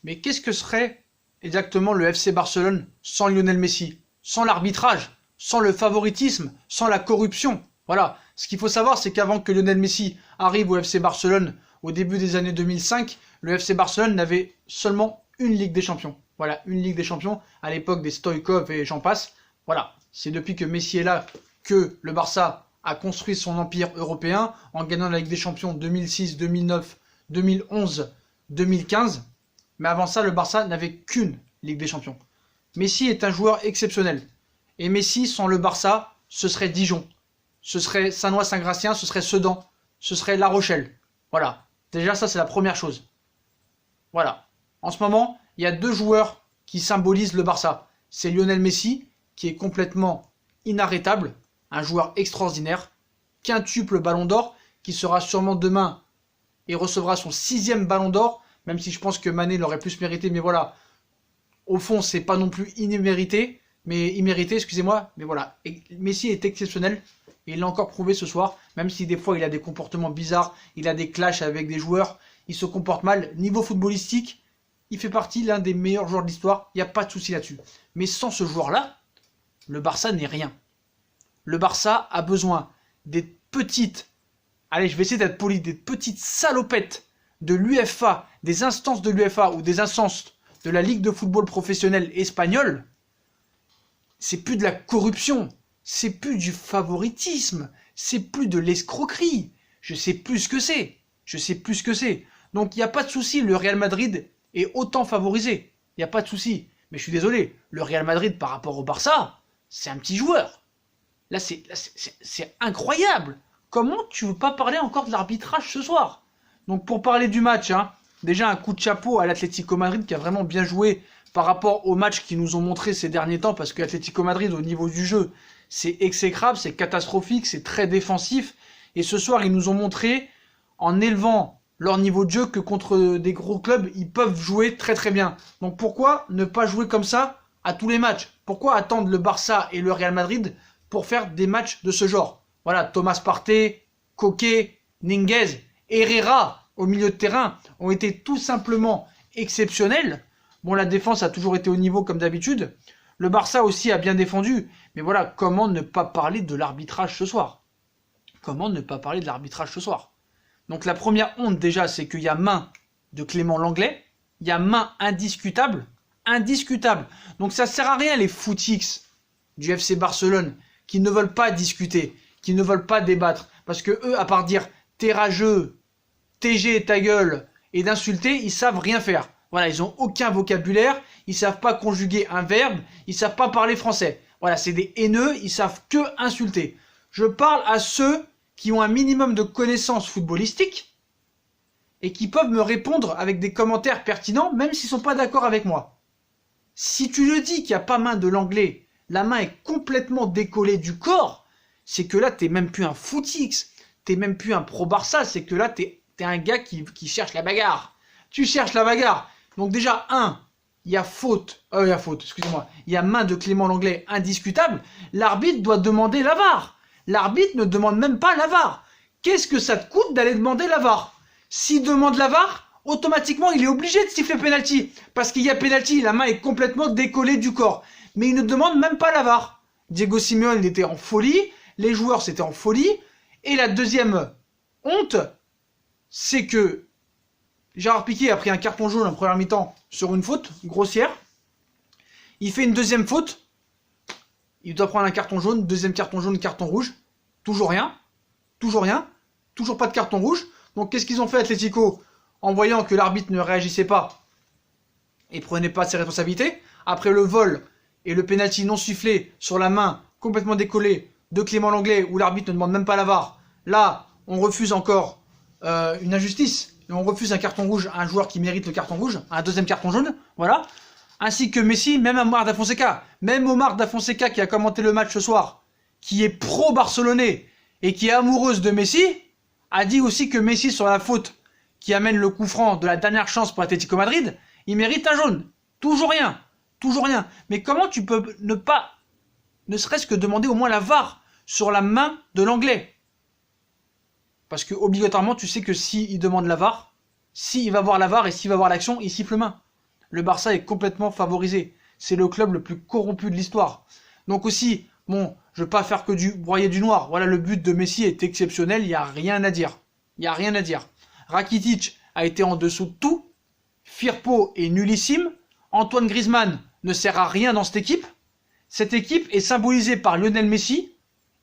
Mais qu'est-ce que serait exactement le FC Barcelone sans Lionel Messi, sans l'arbitrage, sans le favoritisme, sans la corruption? Voilà. Ce qu'il faut savoir, c'est qu'avant que Lionel Messi arrive au FC Barcelone, au début des années 2005, le FC Barcelone n'avait seulement une Ligue des Champions. Voilà, une Ligue des Champions à l'époque des Stoïkov et j'en passe. Voilà, c'est depuis que Messi est là que le Barça a construit son empire européen en gagnant la Ligue des Champions 2006, 2009, 2011, 2015. Mais avant ça, le Barça n'avait qu'une Ligue des Champions. Messi est un joueur exceptionnel. Et Messi, sans le Barça, ce serait Dijon. Ce serait Saint-Noix-Saint-Gratien, ce serait Sedan, ce serait La Rochelle. Voilà. Déjà, ça, c'est la première chose. Voilà. En ce moment, il y a deux joueurs qui symbolisent le Barça. C'est Lionel Messi, qui est complètement inarrêtable, un joueur extraordinaire, quintuple ballon d'or, qui sera sûrement demain et recevra son 6e ballon d'or, même si je pense que Mané l'aurait plus mérité, mais voilà. Au fond, c'est pas non plus immérité, excusez-moi, mais voilà. Et Messi est exceptionnel, et il l'a encore prouvé ce soir, même si des fois il a des comportements bizarres, il a des clashs avec des joueurs, il se comporte mal. Niveau footballistique, il fait partie l'un des meilleurs joueurs de l'histoire, il n'y a pas de souci là-dessus. Mais sans ce joueur-là, le Barça n'est rien. Le Barça a besoin des petites, allez, je vais essayer d'être poli, des petites salopettes de l'UEFA, des instances de l'UEFA ou des instances de la Ligue de football professionnelle espagnole. C'est plus de la corruption, c'est plus du favoritisme, c'est plus de l'escroquerie. Je sais plus ce que c'est. Je sais plus ce que c'est. Donc il n'y a pas de souci, le Real Madrid est autant favorisé. Il n'y a pas de souci. Mais je suis désolé, le Real Madrid par rapport au Barça, c'est un petit joueur. Là, c'est incroyable. Comment tu veux pas parler encore de l'arbitrage ce soir? Donc pour parler du match, déjà un coup de chapeau à l'Atlético Madrid qui a vraiment bien joué par rapport au match qu'ils nous ont montré ces derniers temps, parce que l'Atlético Madrid au niveau du jeu, c'est exécrable, c'est catastrophique, c'est très défensif. Et ce soir, ils nous ont montré, en élevant leur niveau de jeu, que contre des gros clubs, ils peuvent jouer très très bien. Donc pourquoi ne pas jouer comme ça à tous les matchs? Pourquoi attendre le Barça et le Real Madrid pour faire des matchs de ce genre? Voilà, Thomas Partey, Koké, Nínguez, Herrera au milieu de terrain ont été tout simplement exceptionnels. Bon, la défense a toujours été au niveau comme d'habitude. Le Barça aussi a bien défendu. Mais voilà, comment ne pas parler de l'arbitrage ce soir? Comment ne pas parler de l'arbitrage ce soir? Donc la première honte déjà, c'est qu'il y a main de Clément Lenglet. Il y a main indiscutable. Indiscutable. Donc ça sert à rien les footix du FC Barcelone qui ne veulent pas discuter, qui ne veulent pas débattre. Parce que eux, à part dire t'es rageux, TG ta gueule et d'insulter, ils savent rien faire. Voilà, ils ont aucun vocabulaire, ils savent pas conjuguer un verbe, ils savent pas parler français. Voilà, c'est des haineux, ils savent que insulter. Je parle à ceux qui ont un minimum de connaissances footballistiques et qui peuvent me répondre avec des commentaires pertinents, même s'ils sont pas d'accord avec moi. Si tu le dis qu'il n'y a pas main de l'anglais, la main est complètement décollée du corps, c'est que là, t'es même plus un footix, t'es même plus un pro Barça, c'est que là, t'es un gars qui cherche la bagarre. Tu cherches la bagarre. Donc déjà, il y a faute, excusez-moi, il y a main de Clément Lenglet indiscutable. L'arbitre doit demander la VAR. L'arbitre ne demande même pas la VAR. Qu'est-ce que ça te coûte d'aller demander la VAR? S'il demande la VAR, automatiquement, il est obligé de siffler penalty. Parce qu'il y a penalty, la main est complètement décollée du corps. Mais il ne demande même pas la VAR. Diego Simeone, il était en folie. Les joueurs, c'était en folie. Et la deuxième honte, c'est que Gérard Piqué a pris un carton jaune en première mi-temps sur une faute grossière. Il fait une deuxième faute. Il doit prendre un carton jaune, deuxième carton jaune, carton rouge. Toujours rien. Toujours rien. Toujours pas de carton rouge. Donc qu'est-ce qu'ils ont fait Atlético? En voyant que l'arbitre ne réagissait pas et prenait pas ses responsabilités, après le vol et le pénalty non sifflé sur la main complètement décollée de Clément Lenglet où l'arbitre ne demande même pas la VAR, là on refuse encore une injustice. Et on refuse un carton rouge à un joueur qui mérite le carton rouge, un deuxième carton jaune, voilà. Ainsi que Messi, même Omar Da Fonseca. Même Omar Da Fonseca qui a commenté le match ce soir, qui est pro-barcelonais et qui est amoureuse de Messi, a dit aussi que Messi sur la faute qui amène le coup franc de la dernière chance pour Atlético Madrid, il mérite un jaune. Toujours rien. Toujours rien. Mais comment tu peux ne pas, ne serait-ce que demander au moins la VAR sur la main de l'anglais? Parce que obligatoirement, tu sais que s'il demande la VAR, s'il va voir la VAR et s'il va voir l'action, il siffle main. le Barça est complètement favorisé. C'est le club le plus corrompu de l'histoire. Donc aussi, bon, je ne veux pas faire que du broyer du noir. Voilà, le but de Messi est exceptionnel, il n'y a rien à dire. Il n'y a rien à dire. Rakitic a été en dessous de tout. Firpo est nullissime. Antoine Griezmann ne sert à rien dans cette équipe. Cette équipe est symbolisée par Lionel Messi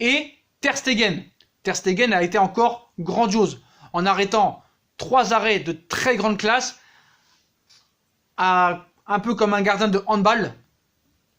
et Ter Stegen. Ter Stegen a été encore grandiose en arrêtant 3 arrêts de très grande classe, un peu comme un gardien de handball.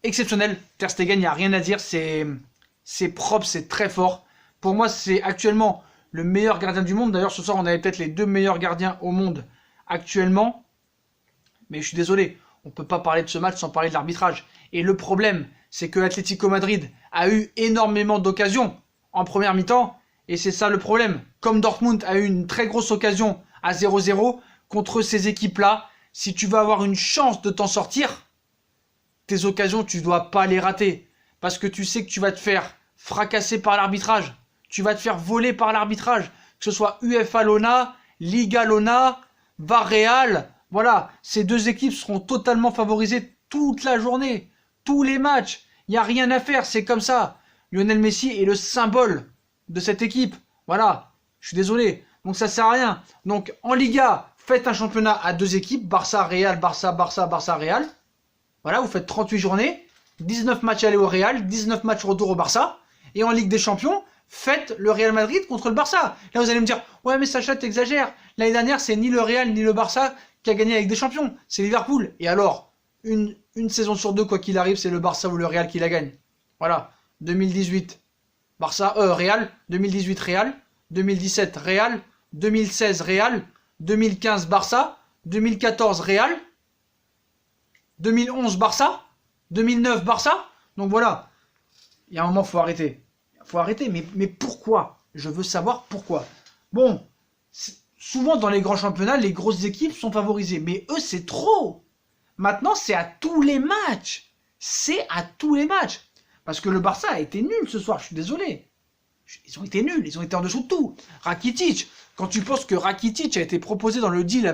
Exceptionnel. Ter Stegen, il n'y a rien à dire. C'est propre, c'est très fort. Pour moi, c'est actuellement le meilleur gardien du monde. D'ailleurs, ce soir, on avait peut-être les 2 meilleurs gardiens au monde actuellement. Mais je suis désolé, on ne peut pas parler de ce match sans parler de l'arbitrage. Et le problème, c'est que l'Atlético Madrid a eu énormément d'occasions en première mi-temps. Et c'est ça le problème. Comme Dortmund a eu une très grosse occasion à 0-0 contre ces équipes-là, si tu veux avoir une chance de t'en sortir, tes occasions, tu ne dois pas les rater. Parce que tu sais que tu vas te faire fracasser par l'arbitrage. Tu vas te faire voler par l'arbitrage. Que ce soit UEFA Lona, Liga Lona, VAR Real. Voilà, ces 2 équipes seront totalement favorisées toute la journée. Tous les matchs. Il n'y a rien à faire, c'est comme ça. Lionel Messi est le symbole de cette équipe. Voilà, je suis désolé. Donc ça sert à rien. Donc en Liga, faites un championnat à 2 équipes. Barça, Real, Barça, Barça, Barça, Real. Voilà, vous faites 38 journées. 19 matchs aller au Real, 19 matchs retour au Barça. Et en Ligue des Champions, faites le Real Madrid contre le Barça. Là, vous allez me dire, ouais, mais Sacha, t'exagères. L'année dernière, c'est ni le Real ni le Barça qui a gagné avec des champions. C'est Liverpool. Et alors, une saison sur 2, quoi qu'il arrive, c'est le Barça ou le Real qui la gagne. Voilà. 2018, Barça, Real. 2018, Real. 2017, Real. 2016, Real. 2015, Barça. 2014, Real. 2011, Barça. 2009, Barça. Donc voilà. Il y a un moment, il faut arrêter. Il faut arrêter. Mais pourquoi? Je veux savoir pourquoi. Bon, souvent dans les grands championnats, les grosses équipes sont favorisées. Mais eux, c'est trop. Maintenant, c'est à tous les matchs. C'est à tous les matchs. Parce que le Barça a été nul ce soir, je suis désolé. Ils ont été nuls, ils ont été en dessous de tout. Rakitic, quand tu penses que Rakitic a été proposé dans le deal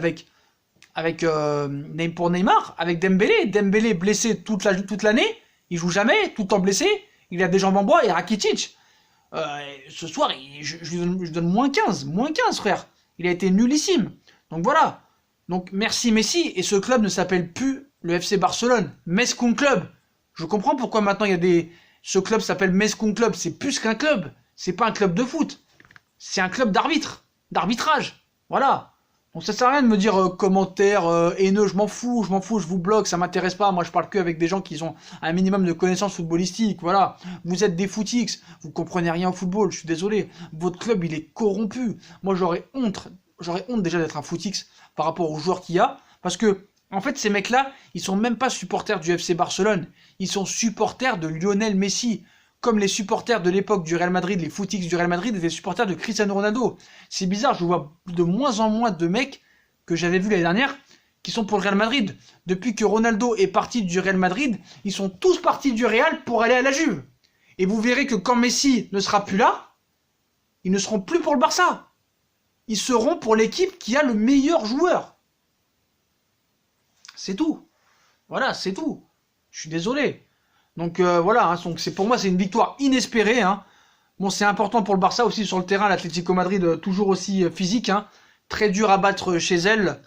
pour Neymar, avec Dembélé. Dembélé blessé toute l'année, il joue jamais, tout le temps blessé, il a des jambes en bois, et Rakitic, ce soir, je lui donne moins 15, frère. Il a été nullissime. Donc voilà. Donc merci Messi, et ce club ne s'appelle plus le FC Barcelone, Meskun Club. Je comprends pourquoi maintenant ce club s'appelle Meskun Club, c'est plus qu'un club, c'est pas un club de foot, c'est un club d'arbitrage. Voilà. Donc ça sert à rien de me dire commentaires haineux, je m'en fous, je vous bloque, ça m'intéresse pas. Moi je parle que avec des gens qui ont un minimum de connaissances footballistiques. Voilà, vous êtes des footix, vous comprenez rien au football, je suis désolé. Votre club il est corrompu. Moi j'aurais honte déjà d'être un footix par rapport aux joueurs qu'il y a, parce que en fait ces mecs-là, ils sont même pas supporters du FC Barcelone, ils sont supporters de Lionel Messi. Comme les supporters de l'époque du Real Madrid, les footix du Real Madrid étaient supporters de Cristiano Ronaldo. C'est bizarre, je vois de moins en moins de mecs que j'avais vus l'année dernière qui sont pour le Real Madrid. Depuis que Ronaldo est parti du Real Madrid, ils sont tous partis du Real pour aller à la Juve. Et vous verrez que quand Messi ne sera plus là, ils ne seront plus pour le Barça. Ils seront pour l'équipe qui a le meilleur joueur. C'est tout. Voilà, c'est tout. Je suis désolé. Donc voilà, hein, pour moi c'est une victoire inespérée. Hein. Bon, c'est important pour le Barça aussi sur le terrain, l'Atlético Madrid toujours aussi physique, hein, très dur à battre chez elle.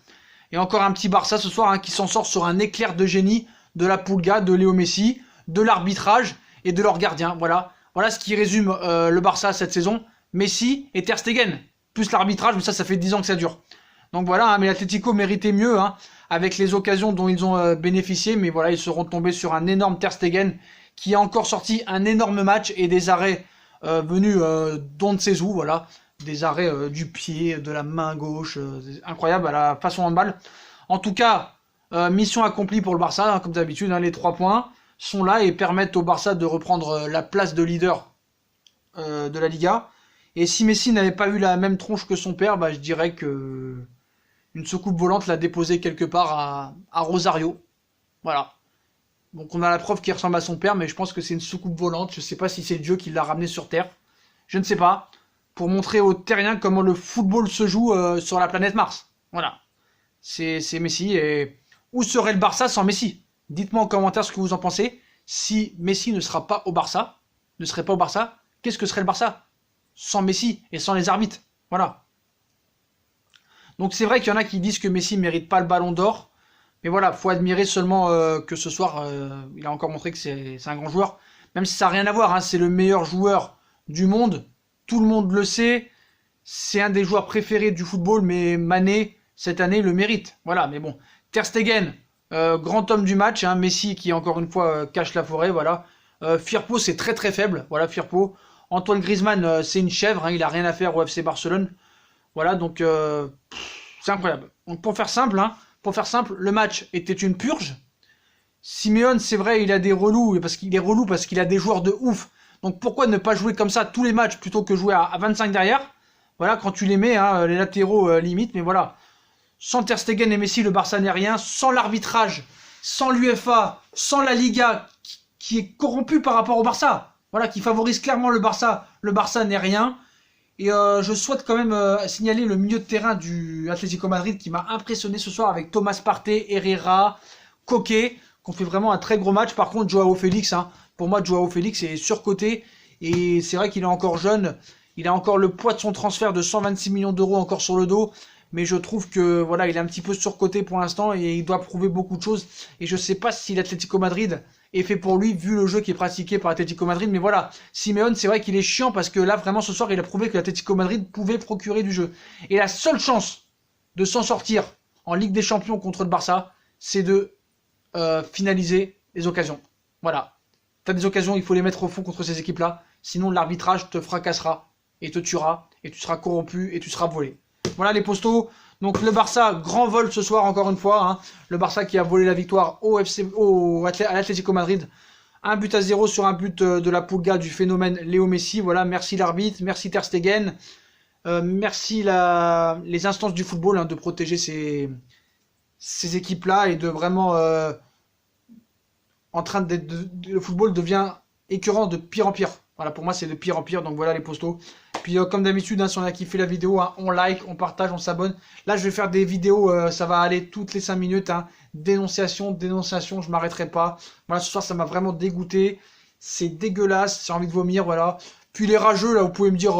Et encore un petit Barça ce soir qui s'en sort sur un éclair de génie de la Pulga, de Léo Messi, de l'arbitrage et de leur gardien. Voilà ce qui résume le Barça cette saison. Messi et Ter Stegen, plus l'arbitrage, mais ça fait 10 ans que ça dure. Donc voilà, hein, mais l'Atlético méritait mieux, hein, avec les occasions dont ils ont bénéficié, mais voilà, ils seront tombés sur un énorme Ter Stegen qui a encore sorti un énorme match et des arrêts venus d'on ne sait où, voilà, des arrêts du pied, de la main gauche, incroyable à la façon handball. En tout cas, mission accomplie pour le Barça, hein, comme d'habitude, hein, les 3 points sont là et permettent au Barça de reprendre la place de leader de la Liga. Et si Messi n'avait pas eu la même tronche que son père, je dirais que une soucoupe volante l'a déposé quelque part à Rosario. Voilà. Donc on a la preuve qu'il ressemble à son père, mais je pense que c'est une soucoupe volante. Je ne sais pas si c'est Dieu qui l'a ramené sur Terre. Je ne sais pas. Pour montrer aux terriens comment le football se joue sur la planète Mars. Voilà. C'est Messi et Où serait le Barça sans Messi? Dites-moi en commentaire ce que vous en pensez. Si Messi ne sera pas au Barça, ne serait pas au Barça, qu'est-ce que serait le Barça sans Messi et sans les arbitres? Voilà. Donc c'est vrai qu'il y en a qui disent que Messi ne mérite pas le ballon d'or. Mais voilà, faut admirer seulement que ce soir, il a encore montré que c'est un grand joueur. Même si ça n'a rien à voir, hein, c'est le meilleur joueur du monde. Tout le monde le sait. C'est un des joueurs préférés du football, mais Mané, cette année, le mérite. Voilà, mais bon. Ter Stegen, grand homme du match. Hein, Messi qui, encore une fois, cache la forêt. Voilà. Firpo, c'est très très faible. Voilà, Firpo. Antoine Griezmann, c'est une chèvre. Hein, il n'a rien à faire au FC Barcelone. Voilà, donc c'est incroyable. Donc pour faire simple, le match était une purge. Simeone, c'est vrai, il a des relous, parce qu'il est relou parce qu'il a des joueurs de ouf. Donc pourquoi ne pas jouer comme ça tous les matchs plutôt que jouer à 25 derrière? Voilà, quand tu les mets, hein, les latéraux limite, mais voilà. Sans Ter Stegen et Messi, le Barça n'est rien. Sans l'arbitrage, sans l'UEFA, sans la Liga qui est corrompue par rapport au Barça. Voilà, qui favorise clairement le Barça. Le Barça n'est rien. Et je souhaite quand même signaler le milieu de terrain du Atlético Madrid qui m'a impressionné ce soir avec Thomas Partey, Herrera, Koke, qu'on fait vraiment un très gros match. Par contre, Joao Félix, hein, pour moi, Joao Félix est surcoté. Et c'est vrai qu'il est encore jeune. Il a encore le poids de son transfert de 126 millions d'euros encore sur le dos. Mais je trouve que voilà, il est un petit peu surcoté pour l'instant et il doit prouver beaucoup de choses. Et je ne sais pas si l'Atlético Madrid est fait pour lui, vu le jeu qui est pratiqué par l'Atlético Madrid. Mais voilà, Simeone, c'est vrai qu'il est chiant parce que là, vraiment, ce soir, il a prouvé que l'Atlético Madrid pouvait procurer du jeu. Et la seule chance de s'en sortir en Ligue des Champions contre le Barça, c'est de finaliser les occasions. Voilà. Tu as des occasions, il faut les mettre au fond contre ces équipes-là. Sinon, l'arbitrage te fracassera et te tuera et tu seras corrompu et tu seras volé. Voilà les postos. Donc le Barça, grand vol ce soir encore une fois. Hein. Le Barça qui a volé la victoire à l'Atlético Madrid. 1-0 sur un but de la Pulga du phénomène Léo Messi. Voilà, merci l'arbitre, merci Ter Stegen. Merci les instances du football hein, de protéger ces équipes-là et de vraiment... le football devient écœurant de pire en pire. Voilà, pour moi c'est de pire en pire. Donc voilà les postos. Puis comme d'habitude, hein, si on a kiffé la vidéo, hein, on like, on partage, on s'abonne. Là, je vais faire des vidéos, ça va aller toutes les 5 minutes. Hein. Dénonciation, je m'arrêterai pas. Voilà, ce soir, ça m'a vraiment dégoûté. C'est dégueulasse, j'ai envie de vomir, voilà. Puis les rageux, là, vous pouvez me dire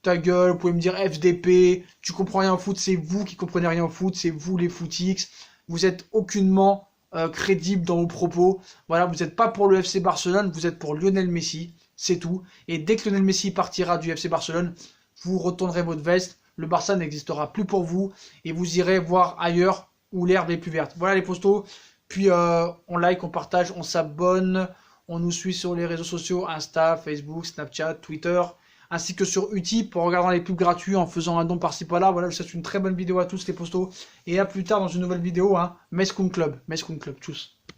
ta gueule, vous pouvez me dire FDP, tu comprends rien au foot, c'est vous qui comprenez rien au foot, c'est vous les footix. Vous êtes aucunement crédible dans vos propos. Voilà, vous n'êtes pas pour le FC Barcelone, vous êtes pour Lionel Messi. C'est tout. Et dès que Lionel Messi partira du FC Barcelone, vous retournerez votre veste. Le Barça n'existera plus pour vous. Et vous irez voir ailleurs où l'herbe est plus verte. Voilà les postos. Puis on like, on partage, on s'abonne. On nous suit sur les réseaux sociaux. Insta, Facebook, Snapchat, Twitter. Ainsi que sur Utip pour regarder les pubs gratuits en faisant un don par-ci par-là. Voilà, je vous souhaite une très bonne vidéo à tous les postos. Et à plus tard dans une nouvelle vidéo. Hein. Mescoun Club. Tchuss.